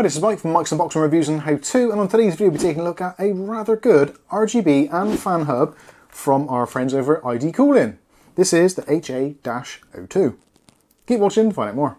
Hi, this is Mike from Mike's Unboxing Reviews and How-To, and on today's video we'll be taking a look at a rather good RGB and fan hub from our friends over at ID Cooling. This is the HA-02. Keep watching to find out more.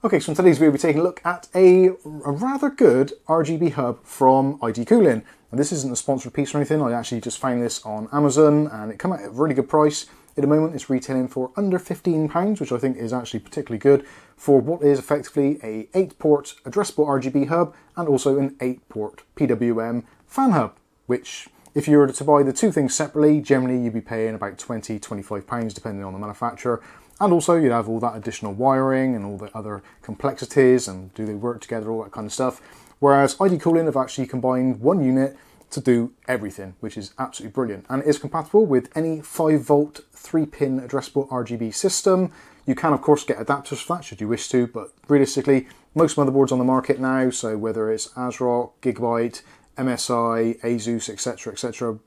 Okay, so in today's video we'll be taking a look at a rather good RGB hub from ID Cooling. And this isn't a sponsored piece or anything, I actually just found this on Amazon and it came out at a really good price. At the moment it's retailing for under £15, which I think is actually particularly good for what is effectively a 8-port addressable RGB hub and also an 8-port PWM fan hub, which if you were to buy the two things separately, generally you'd be paying about £20–25 depending on the manufacturer. And also you'd have all that additional wiring and all the other complexities and do they work together, all that kind of stuff. Whereas ID Cooling have actually combined one unit to do everything, which is absolutely brilliant. And it is compatible with any 5-volt 3-pin addressable RGB system. You can of course get adapters for that should you wish to, but realistically most motherboards on the market now, so whether it's ASRock, Gigabyte, MSI, ASUS, etc,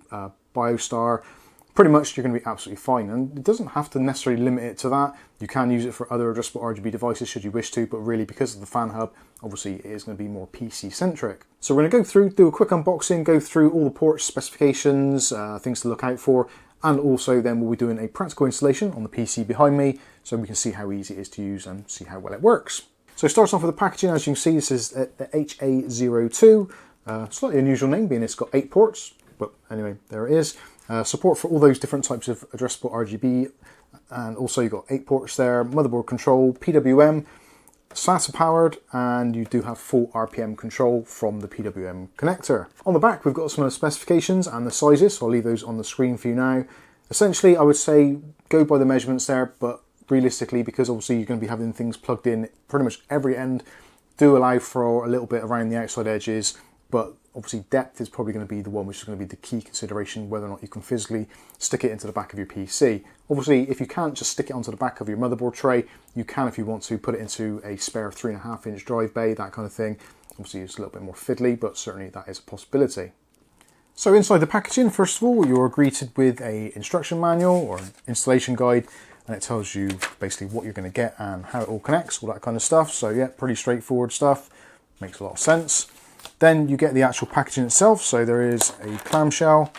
BioStar, pretty much you're going to be absolutely fine, and it doesn't have to necessarily limit it to that. You can use it for other addressable RGB devices should you wish to, but really because of the fan hub, obviously it is going to be more PC centric. So we're going to go through, do a quick unboxing, go through all the ports, specifications, things to look out for, and also then we'll be doing a practical installation on the PC behind me so we can see how easy it is to use and see how well it works. So it starts off with the packaging. As you can see, this is the HA-02, slightly unusual name being it's got 8 ports, but anyway, there it is. Support for all those different types of addressable RGB, and also you've got 8 ports there, motherboard control, PWM, SATA powered, and you do have full RPM control from the PWM connector. On the back we've got some of the specifications and the sizes, so I'll leave those on the screen for you now. Essentially I would say go by the measurements there, but realistically, because obviously you're going to be having things plugged in pretty much every end, do allow for a little bit around the outside edges, but obviously depth is probably going to be the one which is going to be the key consideration, whether or not you can physically stick it into the back of your PC. Obviously if you can't just stick it onto the back of your motherboard tray, you can, if you want to, put it into a spare 3.5-inch drive bay, that kind of thing. Obviously it's a little bit more fiddly, but certainly that is a possibility. So inside the packaging, first of all, you're greeted with a instruction manual or an installation guide, and it tells you basically what you're going to get and how it all connects, all that kind of stuff. So yeah, pretty straightforward stuff, makes a lot of sense. Then you get the actual packaging itself, so there is a clamshell,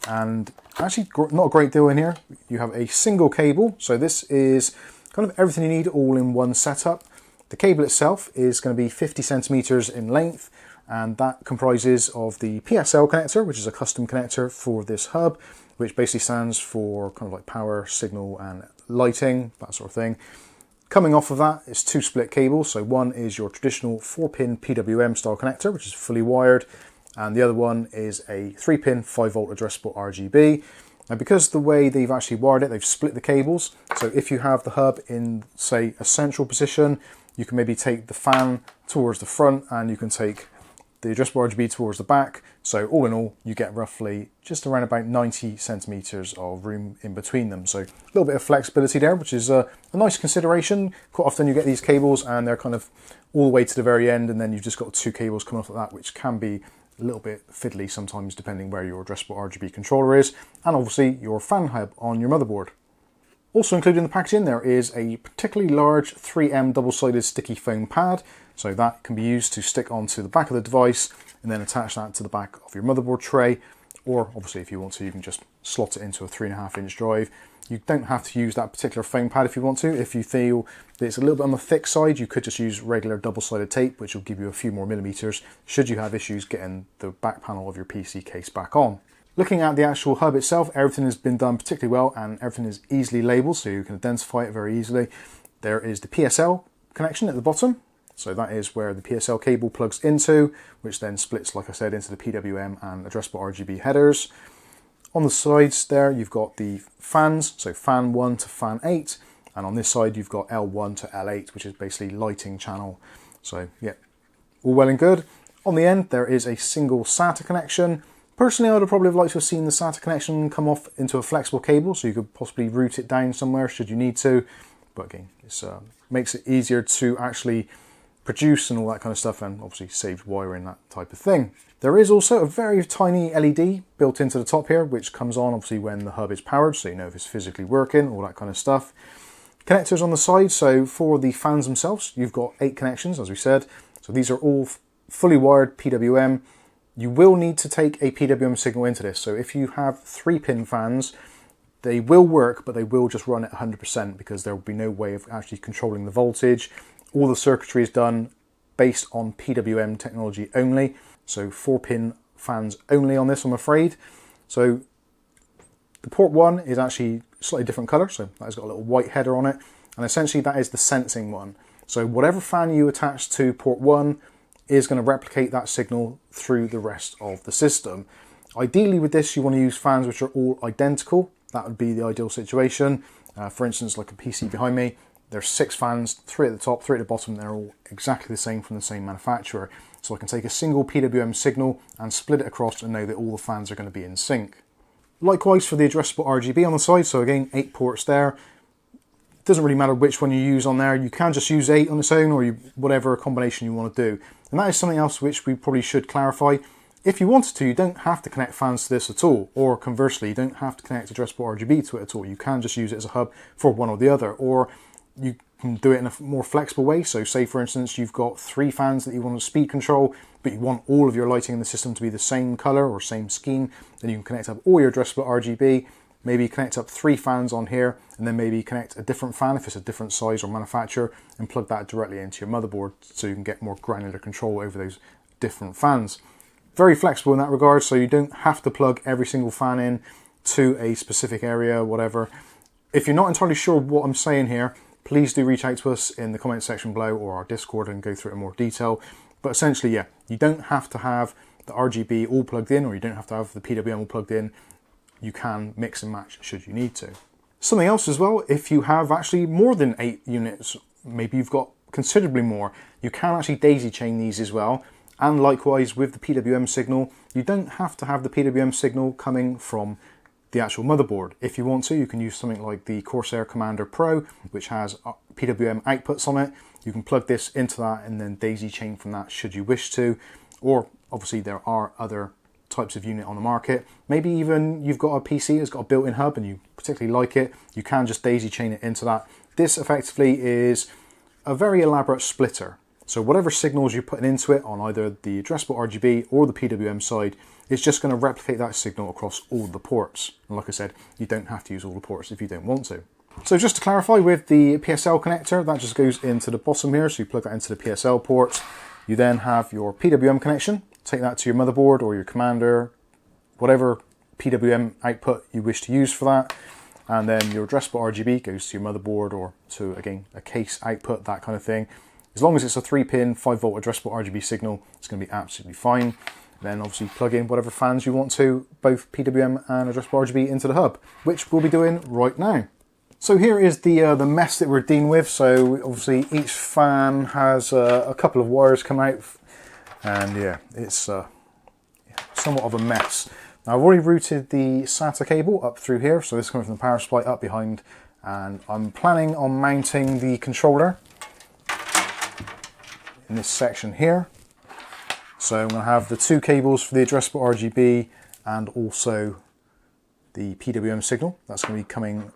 and actually not a great deal in here. You have a single cable, so this is kind of everything you need all in one setup. The cable itself is going to be 50 centimeters in length, and that comprises of the PSL connector, which is a custom connector for this hub, which basically stands for kind of like power, signal and lighting, that sort of thing. Coming off of that is 2 split cables, so one is your traditional 4-pin PWM style connector, which is fully wired, and the other one is a 3-pin 5-volt addressable RGB. Now because the way they've actually wired it, they've split the cables, so if you have the hub in, say, a central position, you can maybe take the fan towards the front and you can take the addressable RGB towards the back. So all in all, you get roughly just around about 90 centimeters of room in between them. So a little bit of flexibility there, which is a nice consideration. Quite often you get these cables and they're kind of all the way to the very end, and then you've just got 2 cables coming off of that, which can be a little bit fiddly sometimes depending where your addressable RGB controller is, and obviously your fan hub on your motherboard. Also included in the packaging there is a particularly large 3M double-sided sticky foam pad, so that can be used to stick onto the back of the device and then attach that to the back of your motherboard tray, or obviously if you want to you can just slot it into a 3.5-inch drive. You don't have to use that particular foam pad if you want to. If you feel that it's a little bit on the thick side, you could just use regular double-sided tape, which will give you a few more millimeters should you have issues getting the back panel of your PC case back on. Looking at the actual hub itself, everything has been done particularly well and everything is easily labelled, so you can identify it very easily. There is the PSL connection at the bottom, so that is where the PSL cable plugs into, which then splits, like I said, into the PWM and addressable RGB headers. On the sides there you've got the fans, so fan 1 to fan 8, and on this side you've got L1 to L8, which is basically lighting channel. So yeah, all well and good. On the end there is a single SATA connection. Personally, I would have probably liked to have seen the SATA connection come off into a flexible cable, so you could possibly route it down somewhere should you need to. But again, it makes it easier to actually produce and all that kind of stuff, and obviously saves wiring, that type of thing. There is also a very tiny LED built into the top here, which comes on obviously when the hub is powered, so you know if it's physically working, all that kind of stuff. Connectors on the side, so for the fans themselves, you've got 8 connections, as we said. So these are all fully wired PWM. You will need to take a PWM signal into this. So if you have 3-pin fans, they will work, but they will just run at 100% because there will be no way of actually controlling the voltage. All the circuitry is done based on PWM technology only. So 4-pin fans only on this, I'm afraid. So the port 1 is actually slightly different colour, so that has got a little white header on it, and essentially that is the sensing one. So whatever fan you attach to port 1 is going to replicate that signal through the rest of the system. Ideally with this you want to use fans which are all identical. That would be the ideal situation. For instance, like a PC behind me, there's 6 fans, 3 at the top, 3 at the bottom, they're all exactly the same from the same manufacturer. So I can take a single PWM signal and split it across and know that all the fans are going to be in sync. Likewise for the addressable RGB on the side, so again 8 ports there. It doesn't really matter which one you use on there, you can just use 8 on its own or whatever combination you want to do. And that is something else which we probably should clarify. If you wanted to, you don't have to connect fans to this at all, or conversely, you don't have to connect addressable RGB to it at all. You can just use it as a hub for one or the other, or you can do it in a more flexible way. So say for instance you've got 3 fans that you want to speed control, but you want all of your lighting in the system to be the same colour or same scheme, then you can connect up all your addressable RGB, maybe connect up 3 fans on here, and then maybe connect a different fan if it's a different size or manufacturer, and plug that directly into your motherboard so you can get more granular control over those different fans. Very flexible in that regard, so you don't have to plug every single fan in to a specific area, whatever. If you're not entirely sure what I'm saying here, please do reach out to us in the comment section below or our Discord and go through it in more detail. But essentially, yeah, you don't have to have the RGB all plugged in, or you don't have to have the PWM all plugged in. You can mix and match should you need to. Something else as well, if you have actually more than 8 units, maybe you've got considerably more, you can actually daisy chain these as well. And likewise with the PWM signal, you don't have to have the PWM signal coming from the actual motherboard. If you want to, you can use something like the Corsair Commander Pro, which has PWM outputs on it. You can plug this into that and then daisy chain from that should you wish to. Or obviously there are other types of unit on the market. Maybe even you've got a PC that's got a built-in hub and you particularly like it, you can just daisy chain it into that. This effectively is a very elaborate splitter. So whatever signals you're putting into it on either the addressable RGB or the PWM side, it's just going to replicate that signal across all the ports. And like I said, you don't have to use all the ports if you don't want to. So just to clarify, with the PSL connector, that just goes into the bottom here, so you plug that into the PSL port. You then have your PWM connection, take that to your motherboard or your Commander, whatever PWM output you wish to use for that. And then your addressable RGB goes to your motherboard or to, again, a case output, that kind of thing. As long as it's a 3-pin 5-volt addressable RGB signal, it's going to be absolutely fine. Then obviously plug in whatever fans you want to, both PWM and addressable RGB, into the hub, which we'll be doing right now. So here is the mess that we're dealing with. So obviously each fan has a couple of wires come out, and yeah, it's somewhat of a mess. Now I've already routed the SATA cable up through here, so this is coming from the power supply up behind, and I'm planning on mounting the controller in this section here. So I'm going to have the 2 cables for the addressable RGB and also the PWM signal. That's going to be coming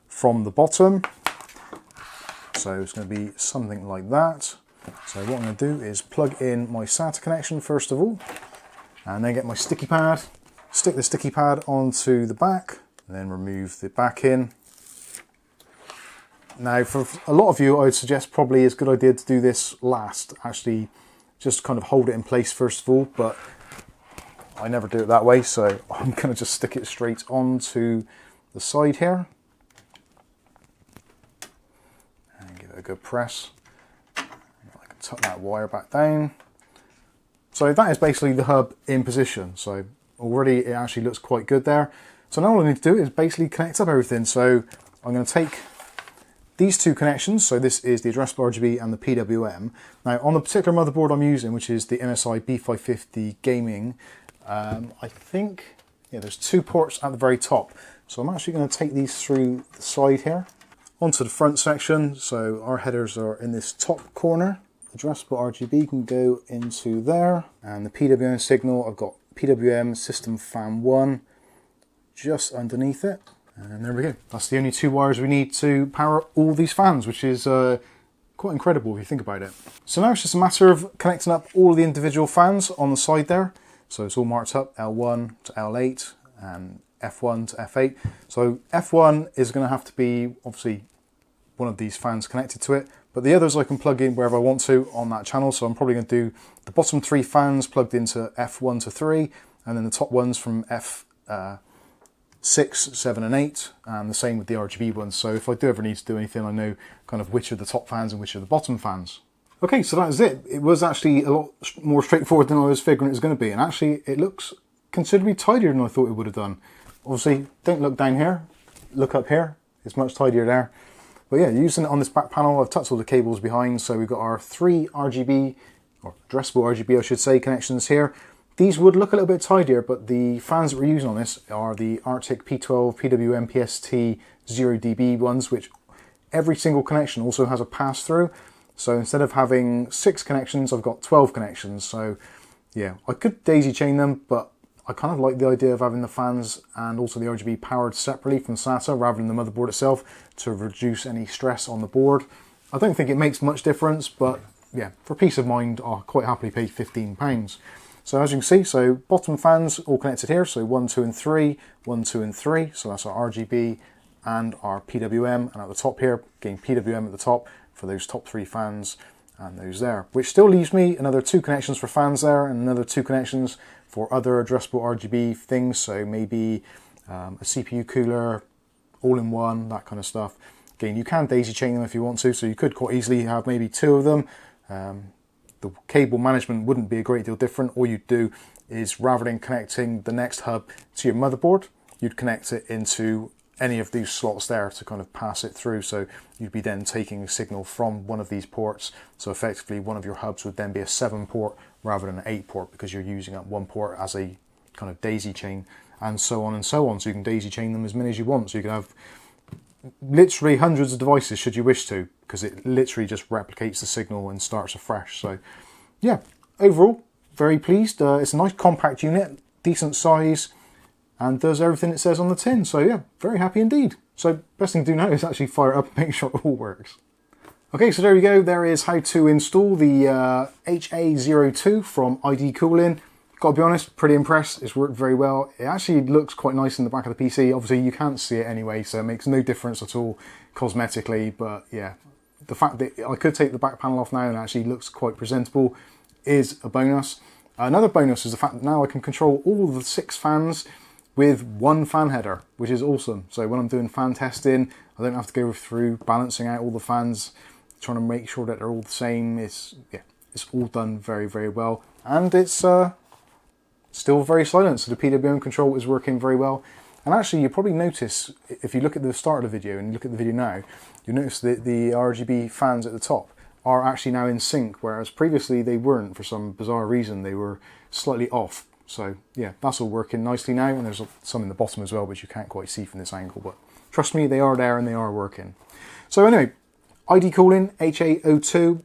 from the bottom. So it's going to be something like that. So what I'm going to do is plug in my SATA connection first of all, and then get my sticky pad, stick the sticky pad onto the back, and then remove the back in. Now for a lot of you, I would suggest probably it's a good idea to do this last, actually just kind of hold it in place first of all, but I never do it that way, so I'm going to just stick it straight onto the side here and give it a good press. I can tuck that wire back down. So that is basically the hub in position. So already it actually looks quite good there. So now all I need to do is basically connect up everything. So I'm going to take these 2 connections, so this is the addressable RGB and the PWM. Now on the particular motherboard I'm using, which is the MSI B550 Gaming, I think, yeah, there's 2 ports at the very top. So I'm actually going to take these through the side here, onto the front section. So our headers are in this top corner. addressable RGB can go into there, and the PWM signal, I've got PWM system fan 1 just underneath it, and there we go. That's the only 2 wires we need to power all these fans, which is quite incredible if you think about it. So now it's just a matter of connecting up all of the individual fans on the side there. So it's all marked up, L1 to L8 and F1 to F8. So F1 is going to have to be obviously one of these fans connected to it, but the others I can plug in wherever I want to on that channel. So I'm probably going to do the bottom 3 fans plugged into F1 to 3, and then the top ones from F6, 7 and 8, and the same with the RGB ones. So if I do ever need to do anything, I know kind of which are the top fans and which are the bottom fans. Okay, so that is it. It was actually a lot more straightforward than I was figuring it was going to be, and actually it looks considerably tidier than I thought it would have done. Obviously, don't look down here, look up here, it's much tidier there. But yeah, using it on this back panel, I've tucked all the cables behind, so we've got our 3 RGB, or addressable RGB I should say, connections here. These would look a little bit tidier, but the fans that we're using on this are the Arctic P12 PWM PST 0dB ones, which every single connection also has a pass-through. So instead of having 6 connections, I've got 12 connections. So yeah, I could daisy chain them, but I kind of like the idea of having the fans and also the RGB powered separately from SATA rather than the motherboard itself to reduce any stress on the board. I don't think it makes much difference, but yeah, for peace of mind, I'll quite happily pay £15. So as you can see, so bottom fans all connected here, so 1, 2 and 3, 1, 2 and 3, so that's our RGB and our PWM, and at the top here, again PWM at the top for those top 3 fans and those there, which still leaves me another 2 connections for fans there and another 2 connections for other addressable RGB things, so maybe a CPU cooler, all-in-one, that kind of stuff. Again, you can daisy chain them if you want to, so you could quite easily have maybe 2 of them. The cable management wouldn't be a great deal different. All you'd do is, rather than connecting the next hub to your motherboard, you'd connect it into any of these slots there to kind of pass it through. So you'd be then taking a signal from one of these ports. So effectively one of your hubs would then be a 7 port rather than an 8 port, because you're using up one port as a kind of daisy chain, and so on and so on. So you can daisy chain them as many as you want. So you can have literally hundreds of devices should you wish to, because it literally just replicates the signal and starts afresh. So yeah, overall very pleased. It's a nice compact unit, decent size, and does everything it says on the tin. So yeah, very happy indeed. So best thing to do now is actually fire it up and make sure it all works. Okay, so there we go. There is how to install the HA-02 from ID Cooling. Got to be honest, pretty impressed. It's worked very well. It actually looks quite nice in the back of the PC. Obviously you can't see it anyway, so it makes no difference at all cosmetically, but yeah, the fact that I could take the back panel off now and it actually looks quite presentable is a bonus. Another bonus is the fact that now I can control all the 6 fans with 1 fan header, which is awesome. So when I'm doing fan testing, I don't have to go through balancing out all the fans, trying to make sure that they're all the same. It's all done very, very well, and it's still very silent, so the PWM control is working very well. And actually you probably notice, if you look at the start of the video and you look at the video now, you notice that the RGB fans at the top are actually now in sync, whereas previously they weren't. For some bizarre reason they were slightly off. So yeah, that's all working nicely now, and there's some in the bottom as well, which you can't quite see from this angle, but trust me, they are there and they are working. So anyway, ID Cooling HA-02,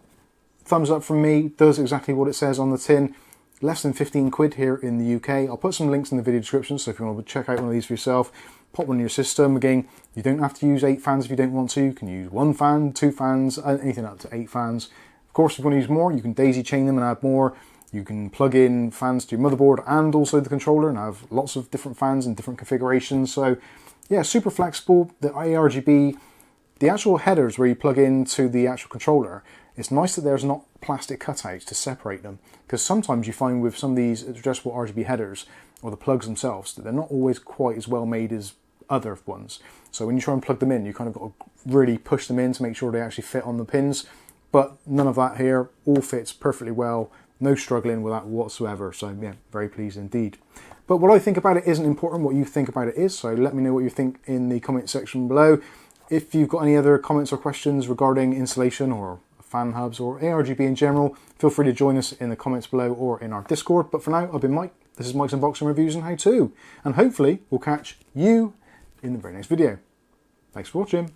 thumbs up from me, does exactly what it says on the tin. Less than 15 quid here in the UK. I'll put some links in the video description, so if you want to check out one of these for yourself, pop one in your system. Again, you don't have to use 8 fans if you don't want to. You can use 1 fan, 2 fans, anything up to 8 fans. Of course, if you want to use more, you can daisy chain them and add more. You can plug in fans to your motherboard and also the controller and have lots of different fans in different configurations. So yeah, super flexible. The ARGB, the actual headers where you plug into the actual controller, it's nice that there's not plastic cutouts to separate them, because sometimes you find with some of these addressable RGB headers, or the plugs themselves, that they're not always quite as well made as other ones. So when you try and plug them in, you kind of got to really push them in to make sure they actually fit on the pins. But none of that here, all fits perfectly well, no struggling with that whatsoever. So yeah, very pleased indeed. But what I think about it isn't important, what you think about it is, so let me know what you think in the comment section below. If you've got any other comments or questions regarding installation or fan hubs or ARGB in general, feel free to join us in the comments below or in our Discord. But for now, I've been Mike. This is Mike's Unboxing Reviews and How To, and hopefully we'll catch you in the very next video. Thanks for watching.